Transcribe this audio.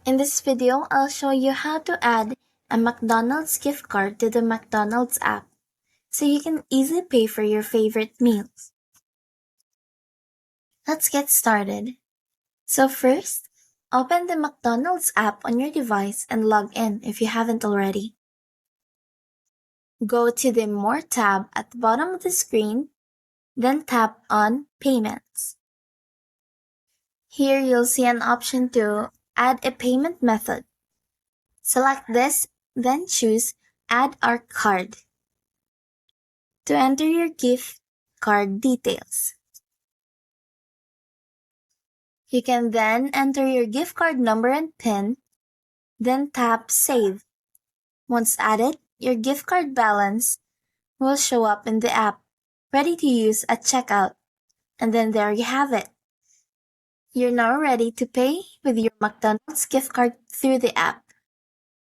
In this video, I'll show you how to add a McDonald's gift card to the McDonald's app so you can easily pay for your favorite meals. Let's get started. So first, open the McDonald's app on your device and log in if you haven't already. Go to the More tab at the bottom of the screen, then tap on Payments. Here you'll see an option to add a payment method. Select this, then choose Add our card to enter your gift card details. You can then enter your gift card number and PIN, then tap Save. Once added, your gift card balance will show up in the app, ready to use at checkout. And then there you have it. You're now ready to pay with your McDonald's gift card through the app.